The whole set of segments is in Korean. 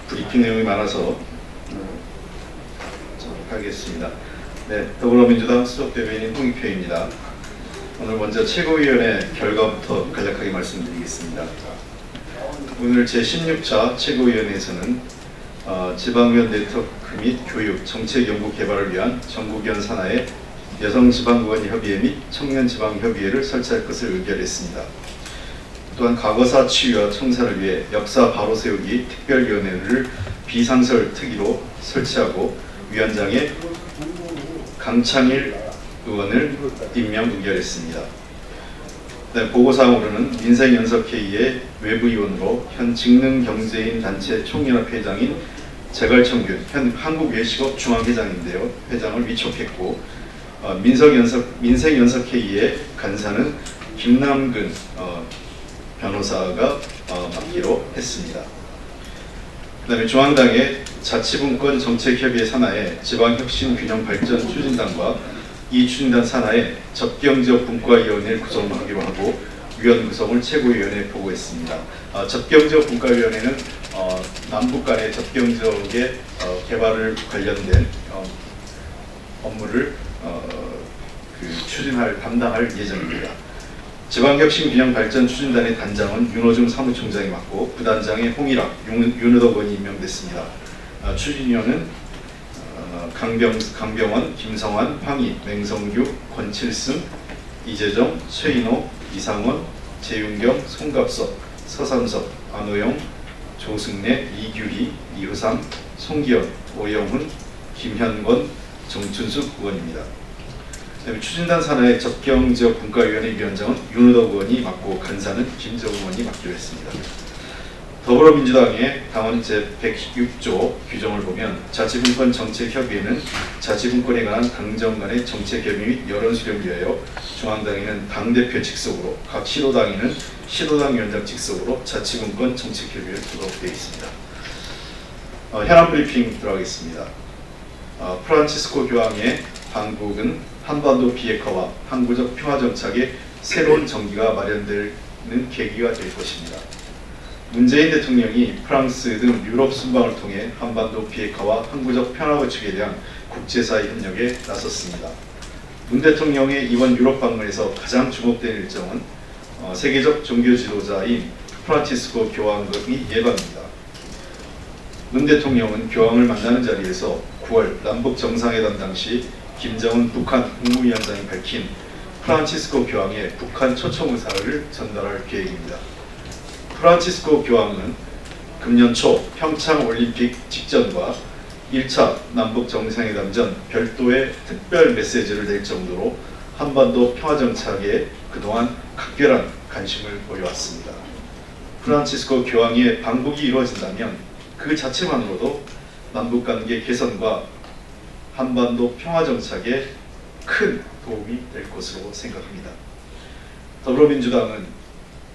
브리핑 내용이 많아서 하겠습니다. 네, 더불어민주당 수석대변인 홍익표입니다. 오늘 먼저 최고위원회 결과부터 간략하게 말씀드리겠습니다. 오늘 제16차 최고위원회에서는 지방의원 네트워크 및 교육, 정책 연구 개발을 위한 전국위원 산하의 여성지방의원협의회 및 청년지방협의회를 설치할 것을 의결했습니다. 또한 과거사 치유와 청산을 위해 역사 바로 세우기 특별위원회를 비상설 특위로 설치하고 위원장에 강창일 의원을 임명 의결했습니다. 네, 보고사항으로는 민생연석회의의 외부위원으로 현 직능경제인 단체 총연합회장인 재갈청균 현 한국외식업 중앙회장인데요. 회장을 위촉했고 민생연석회의의 간사는 김남근 변호사가 맡기로 했습니다. 그 다음에 중앙당의 자치분권 정책협의회 산하의 지방혁신균형발전 추진단과 이 추진단 산하의 접경지역 분과위원회를 구성하기로 하고 위원 구성을 최고위원회에 보고했습니다. 접경지역 분과위원회는 남북 간의 접경지역의 개발을 관련된 업무를 담당할 예정입니다. 지방혁신균형발전 추진단의 단장은 윤호중 사무총장이 맡고 부단장에 홍일학, 윤우덕 의원이 임명됐습니다. 추진위원은 강병원, 김성환, 황희, 맹성규, 권칠승, 이재정, 최인호, 이상원, 재윤경, 송갑석, 서삼석, 안호영, 조승래, 이규희, 이hu삼, 송기현, 오영훈, 김현권, 정춘숙 의원입니다. 추진단 산하의 접경지역 분과위원회 위원장은 윤우덕 의원이 맡고 간사는 김정은 의원이 맡기로 했습니다. 더불어민주당의 당원 제106조 규정을 보면 자치분권 정책협의회는 자치분권에 관한 당정 간의 정책협의 및 여론 수렴을 위하여 중앙당에는 당대표 직속으로 각 시도당에는 시도당 위원장 직속으로 자치분권 정책협의회를 두도록 되어 있습니다. 현안 브리핑 들어가겠습니다. 프란치스코 교황의 방북은 한반도 비핵화와 항구적 평화 정착에 새로운 전기가 마련되는 계기가 될 것입니다. 문재인 대통령이 프랑스 등 유럽 순방을 통해 한반도 비핵화와 항구적 평화 구축에 대한 국제사회 협력에 나섰습니다. 문 대통령의 이번 유럽 방문에서 가장 주목된 일정은 세계적 종교 지도자인 프란치스코 교황이 예방입니다. 문 대통령은 교황을 만나는 자리에서 9월 남북 정상회담 당시 김정은 북한 국무위원장이 밝힌 프란치스코 교황의 북한 초청 의사를 전달할 계획입니다. 프란치스코 교황은 금년 초 평창 올림픽 직전과 1차 남북 정상회담 전 별도의 특별 메시지를 낼 정도로 한반도 평화 정착에 그동안 각별한 관심을 보여왔습니다. 프란치스코 교황의 방북이 이루어진다면 그 자체만으로도 남북관계 개선과 한반도 평화 정착에 큰 도움이 될 것으로 생각합니다. 더불어민주당은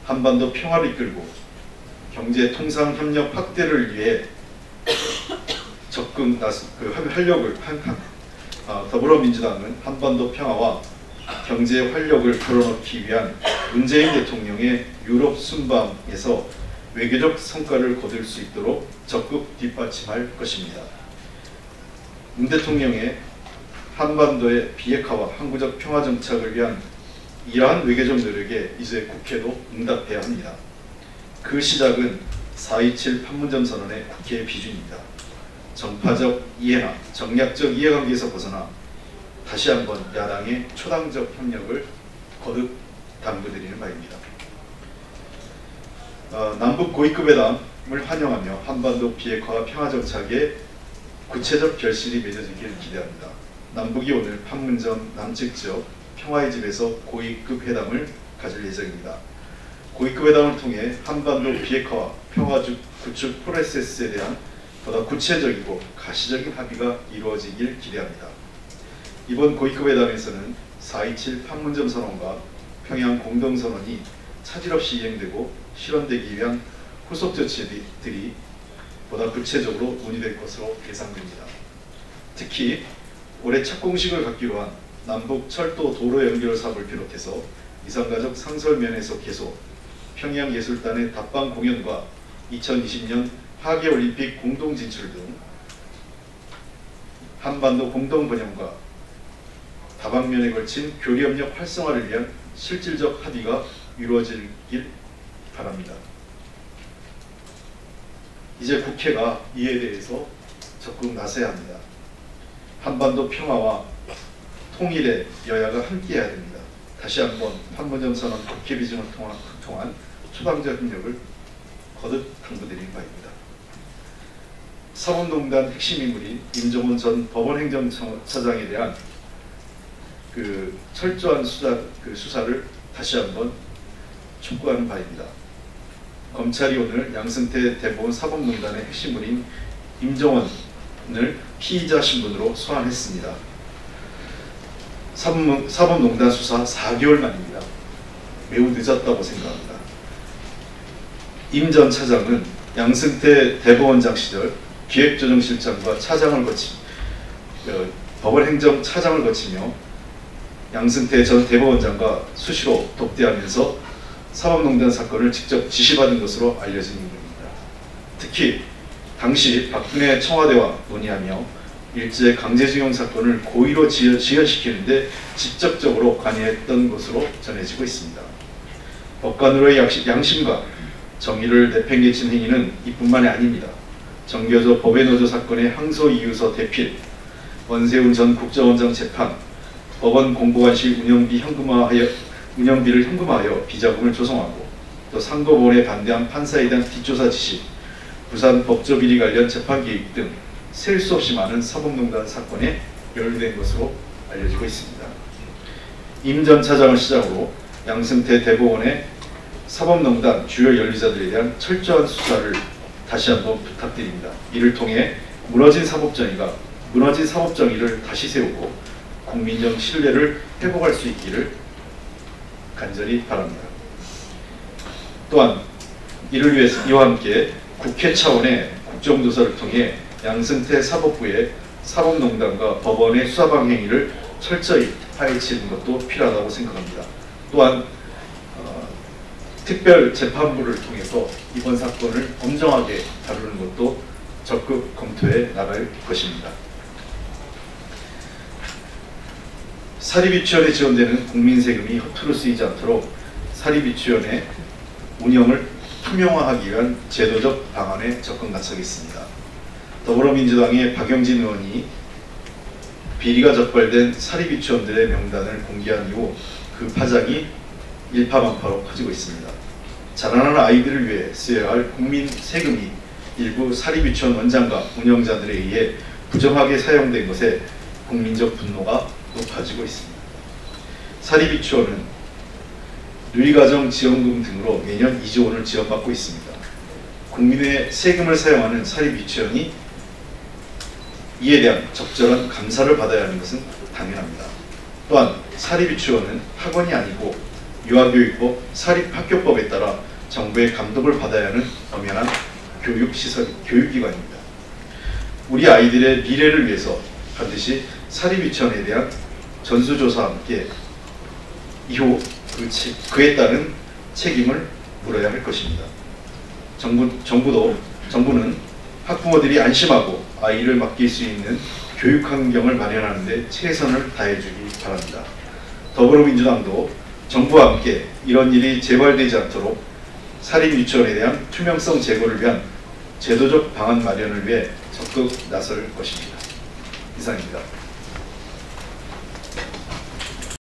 한반도 평화를 이끌고 경제 통상 협력 확대를 위해 더불어민주당은 한반도 평화와 경제 활력을 불어넣기 위한 문재인 대통령의 유럽 순방에서 외교적 성과를 거둘 수 있도록 적극 뒷받침할 것입니다. 문 대통령의 한반도의 비핵화와 항구적 평화 정착을 위한 이러한 외교적 노력에 이제 국회도 응답해야 합니다. 그 시작은 4.27 판문점 선언의 국회의 비준입니다. 정파적 이해나 정략적 이해관계에서 벗어나 다시 한번 야당의 초당적 협력을 거듭 당부드리는 바입니다. 남북 고위급 회담을 환영하며 한반도 비핵화와 평화 정착에 구체적 결실이 맺어지기를 기대합니다. 남북이 오늘 판문점 남측 지역 평화의 집에서 고위급 회담을 가질 예정입니다. 고위급 회담을 통해 한반도 비핵화와 평화 구축 프로세스에 대한 보다 구체적이고 가시적인 합의가 이루어지길 기대합니다. 이번 고위급 회담에서는 4.27 판문점 선언과 평양 공동선언이 차질 없이 이행되고 실현되기 위한 후속 조치들이 보다 구체적으로 논의될 것으로 예상됩니다. 특히 올해 첫 공식을 갖기로 한 남북 철도 도로 연결 사업을 비롯해서 이산가족 상설 면에서 계속 평양예술단의 답방 공연과 2020년 하계올림픽 공동 진출 등 한반도 공동 번영과 다방면에 걸친 교류협력 활성화를 위한 실질적 합의가 이루어지길 바랍니다. 이제 국회가 이에 대해서 적극 나서야 합니다. 한반도 평화와 통일에 여야가 함께해야 됩니다. 다시 한번 판문점 선언 국회 비준을 통한 초당적 협력을 거듭 당부드리는 바입니다. 사법농단 핵심 인물인 임종원 전 법원행정처장에 대한 철저한 수사를 다시 한번 촉구하는 바입니다. 검찰이 오늘 양승태 대법원 사법농단의 핵심물인 임종원을 피의자 신분으로 소환했습니다. 사법농단 수사 4개월 만입니다. 매우 늦었다고 생각합니다. 임 전 차장은 양승태 대법원장 시절 기획조정실장과 차장을 법원행정 차장을 거치며 양승태 전 대법원장과 수시로 독대하면서 사법농단 사건을 직접 지시받은 것으로 알려진 인물입니다. 특히 당시 박근혜 청와대와 논의하며 일제 강제징용 사건을 고의로 지연시키는데 직접적으로 관여했던 것으로 전해지고 있습니다. 법관으로의 양심과 정의를 내팽개친 행위는 이뿐만이 아닙니다. 정교조 법외노조 사건의 항소 이유서 대필, 원세훈 전 국정원장 재판, 법원 공보관실 운영비를 현금화하여 비자금을 조성하고 또 상고본에 반대한 판사에 대한 뒷조사 지시, 부산 법조비리 관련 재판 개입 등 셀 수 없이 많은 사법농단 사건에 연루된 것으로 알려지고 있습니다. 임 전 차장을 시작으로 양승태 대법원의 사법농단 주요 연루자들에 대한 철저한 수사를 다시 한번 부탁드립니다. 이를 통해 무너진 사법정의를 다시 세우고 국민적 신뢰를 회복할 수 있기를 간절히 바랍니다. 또한 이와 함께 국회 차원의 국정조사를 통해 양승태 사법부의 사법농단과 법원의 수사방 행위를 철저히 파헤치는 것도 필요하다고 생각합니다. 또한 특별재판부를 통해서 이번 사건을 엄정하게 다루는 것도 적극 검토해 나갈 것입니다. 사립유치원에 지원되는 국민 세금이 허투루 쓰이지 않도록 사립유치원의 운영을 투명화하기 위한 제도적 방안에 적극 나서겠습니다. 더불어민주당의 박영진 의원이 비리가 적발된 사립유치원들의 명단을 공개한 이후 그 파장이 일파만파로 커지고 있습니다. 자라나는 아이들을 위해 쓰여야 할 국민 세금이 일부 사립유치원 원장과 운영자들에 의해 부정하게 사용된 것에 국민적 분노가 높아지고 있습니다. 사립유치원은 누리과정 지원금 등으로 매년 2조 원을 지원받고 있습니다. 국민의 세금을 사용하는 사립유치원이 이에 대한 적절한 감사를 받아야 하는 것은 당연합니다. 또한 사립유치원은 학원이 아니고 유아교육법, 사립학교법에 따라 정부의 감독을 받아야 하는 엄연한 교육기관입니다. 우리 아이들의 미래를 위해서 반드시 사립유치원에 대한 전수조사와 함께 이후 그에 따른 책임을 물어야 할 것입니다. 정부는 학부모들이 안심하고 아이를 맡길 수 있는 교육 환경을 마련하는 데 최선을 다해주기 바랍니다. 더불어민주당도 정부와 함께 이런 일이 재발되지 않도록 사립유치원에 대한 투명성 제고를 위한 제도적 방안 마련을 위해 적극 나설 것입니다. 이상입니다.